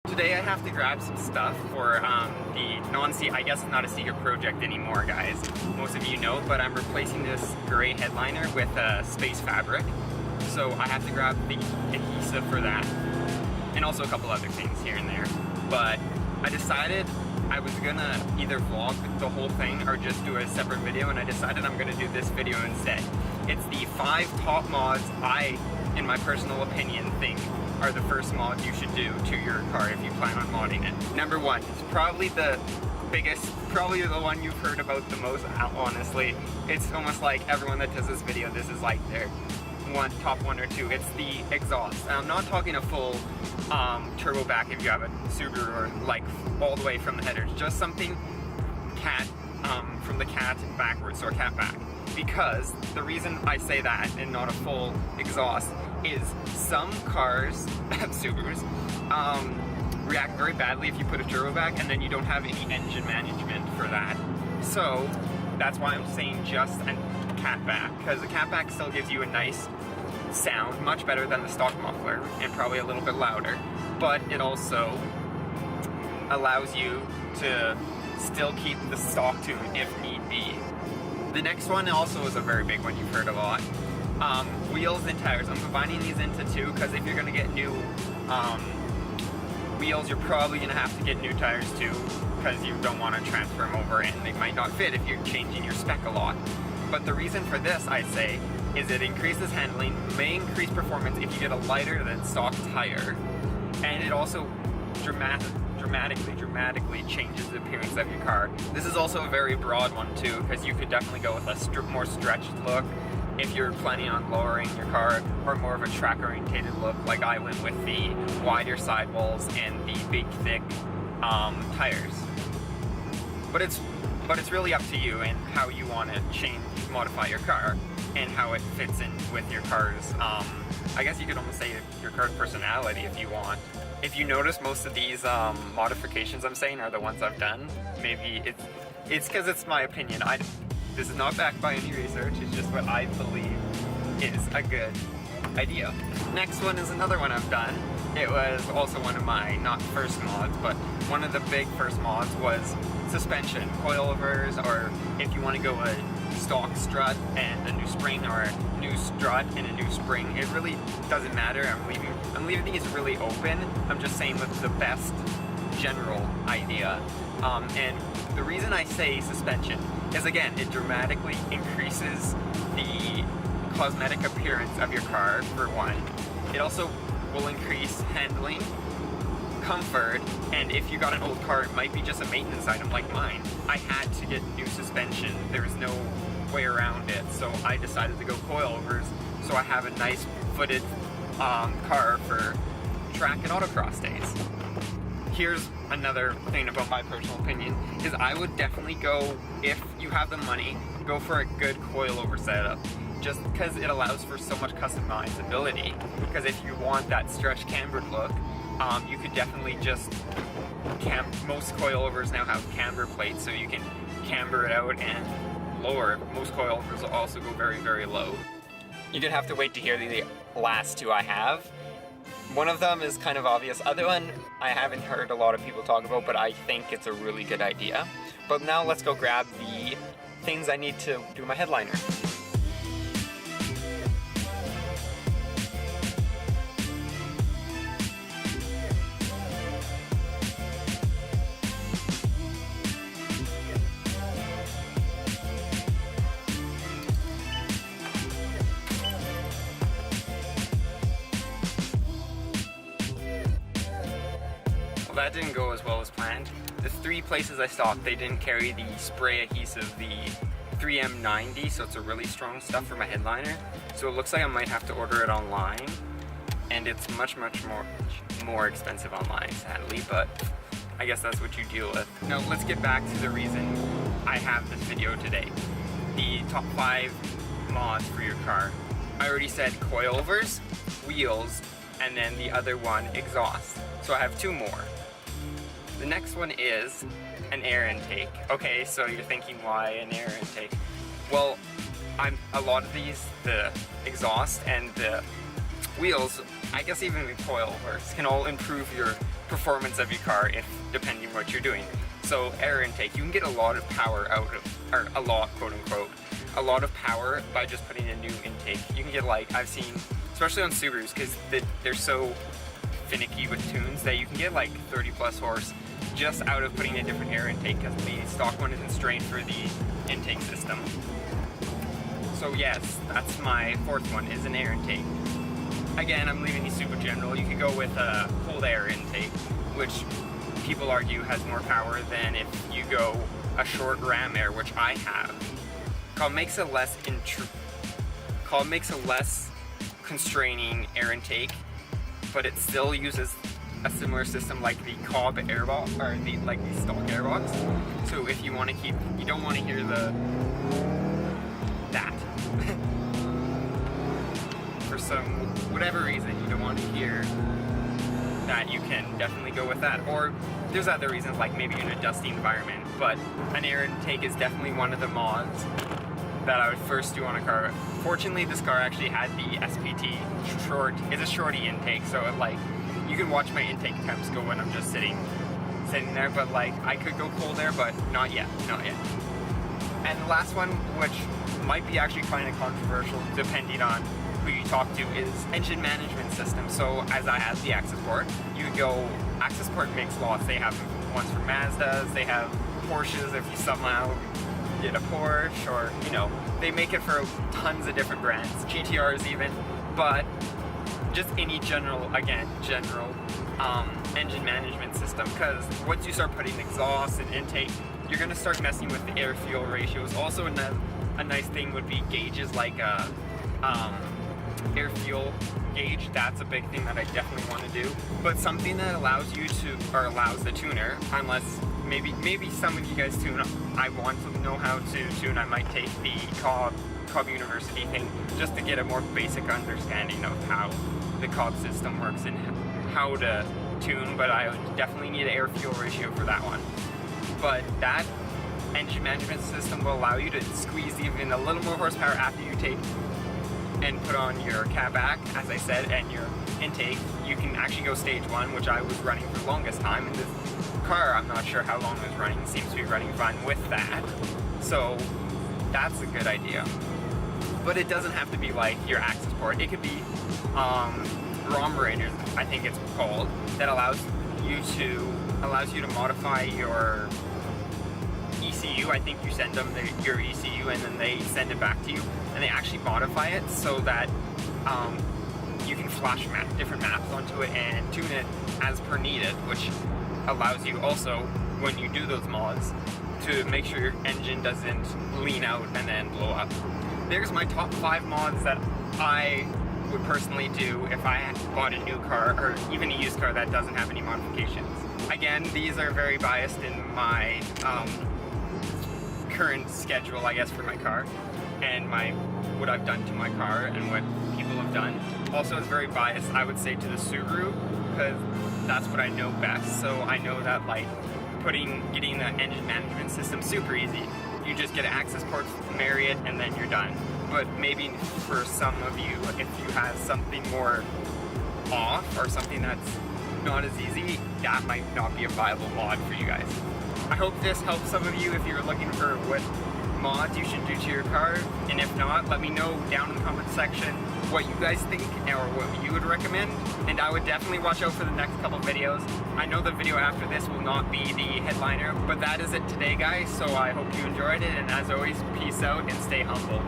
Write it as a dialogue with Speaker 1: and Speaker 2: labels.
Speaker 1: Today I have to grab some stuff for the non-secret, I guess it's not a secret project anymore, guys. Most of you know, but I'm replacing this gray headliner with space fabric. So I have to grab the adhesive for that, and also a couple other things here and there. But I decided I was gonna either vlog the whole thing or just do a separate video, and I decided I'm gonna do this video instead. It's the 5 top mods I, in my personal opinion, think are the first mod you should do to your car if you plan on modding it. Number 1 is probably the biggest, probably the one you've heard about the most, honestly. It's almost like everyone that does this video, this is like their top one or two. It's the exhaust. And I'm not talking a full turbo back if you have a Subaru, or like all the way from the headers, just something from the cat backwards, or Catback. Because the reason I say that and not a full exhaust is some cars, Subarus, react very badly if you put a turbo back and then you don't have any engine management for that. So that's why I'm saying just a Catback, because the Catback still gives you a nice sound, much better than the stock muffler, and probably a little bit louder, but it also allows you to still keep the stock tune if need be. The next one also is a very big one you've heard a lot. Wheels and tires. I'm combining these into two because if you're going to get new wheels, you're probably going to have to get new tires too, because you don't want to transfer them over and they might not fit if you're changing your spec a lot. But the reason for this, I say, is it increases handling, may increase performance if you get a lighter than stock tire, and it also dramatically changes the appearance of your car. This is also a very broad one too, because you could definitely go with a more stretched look if you're planning on lowering your car, or more of a track orientated look like I went with the wider sidewalls and the big thick tires. But it's really up to you and how you want to modify your car and how it fits in with your car's, I guess you could almost say your car's personality if you want. If you notice, most of these modifications I'm saying are the ones I've done. Maybe it's because it's my opinion. This is not backed by any research, it's just what I believe is a good idea. Next one is another one I've done. It was also one of my, not first mods, but one of the big first mods was suspension, coilovers, or if you want to go a stock strut and a new spring, or a new strut and a new spring, it really doesn't matter. I'm leaving these really open. I'm just saying with the best general idea. And the reason I say suspension is, again, it dramatically increases the cosmetic appearance of your car, for one. It also will increase handling, comfort, and if you got an old car, it might be just a maintenance item like mine. I had to get new suspension. There was no way around it, so I decided to go coilovers, so I have a nice footed car for track and autocross days. Here's another thing about my personal opinion, is I would definitely go, if you have the money, go for a good coilover setup, just because it allows for so much customizability. Because if you want that stretched cambered look, you could definitely just most coilovers now have camber plates, so you can camber it out and lower. Most coilovers will also go very, very low. You're gonna have to wait to hear the last two I have. One of them is kind of obvious. Other one I haven't heard a lot of people talk about, but I think it's a really good idea. But now let's go grab the things I need to do my headliner. That didn't go as well as planned. The 3 places I stopped, they didn't carry the spray adhesive, the 3M90, so it's a really strong stuff for my headliner. So it looks like I might have to order it online, and it's much more expensive online, sadly, but I guess that's what you deal with. Now let's get back to the reason I have this video today. The top 5 mods for your car. I already said coilovers, wheels, and then the other one, exhaust. So I have 2 more. The next one is an air intake. Okay, so you're thinking, why an air intake? Well, a lot of these, the exhaust and the wheels I guess even the coilovers can all improve your performance of your car if depending what you're doing. So air intake, you can get a lot of power out of, or a lot, quote unquote, a lot of power by just putting a new intake. You can get, like, I've seen, especially on Subarus, because they're so finicky with tunes, that you can get like 30 plus horse just out of putting a different air intake, because the stock one isn't strained for the intake system. So yes, that's my fourth one, is an air intake. Again, I'm leaving these super general. You could go with a cold air intake, which people argue has more power than if you go a short ram air, which I have. Makes a less constraining air intake, but it still uses a similar system like the Cobb airbox, or the stock airbox. So if you want to keep, you don't want to hear that for whatever reason, you don't want to hear that, you can definitely go with that. Or there's other reasons, like maybe you're in a dusty environment, but an air intake is definitely one of the mods that I would first do on a car. Fortunately, this car actually had the SPT it's a shorty intake, so you can watch my intake temps go when I'm just sitting there, but I could go cold air, but not yet. And the last one, which might be actually kind of controversial depending on who you talk to, is engine management system. So as I have the access port, you go, access port makes lots. They have ones for Mazdas, they have Porsches if you somehow get a Porsche, or they make it for tons of different brands, GTRs even, but just any general engine management system, because once you start putting exhaust and intake, you're going to start messing with the air fuel ratios. Also a nice thing would be gauges like air fuel gauge. That's a big thing that I definitely want to do, but something that allows you to, or allows the tuner, unless maybe some of you guys tune, I want to know how to tune, I might take the Cobb University thing just to get a more basic understanding of how the Cobb system works and how to tune, but I would definitely need an air fuel ratio for that one. But that engine management system will allow you to squeeze even a little more horsepower after you take and put on your Catback, as I said, and your intake. You can actually go stage 1, which I was running for the longest time, and this car, I'm not sure how long it was running, it seems to be running fine with that. So that's a good idea. But it doesn't have to be like your access port. It could be ROM radios, I think it's called, that allows you to modify your ECU. I think you send them your ECU and then they send it back to you, and they actually modify it so that you can flash different maps onto it and tune it as per needed, which allows you also, when you do those mods, to make sure your engine doesn't lean out and then blow up. There's my top 5 mods that I would personally do if I bought a new car, or even a used car that doesn't have any modifications. Again, these are very biased in my current schedule, I guess, for my car, and what I've done to my car and what people have done. Also, it's very biased, I would say, to the Subaru, because that's what I know best. So I know that getting the engine management system super easy. You just get an access port, marry it, and then you're done. But maybe for some of you, if you have something more off or something that's not as easy, that might not be a viable mod for you guys. I hope this helps some of you if you're looking for what mods you should do to your car, and if not, let me know down in the comment section what you guys think or what you would recommend, and I would definitely watch out for the next couple videos. I know the video after this will not be the headliner, but that is it today, guys, so I hope you enjoyed it, and as always, peace out and stay humble.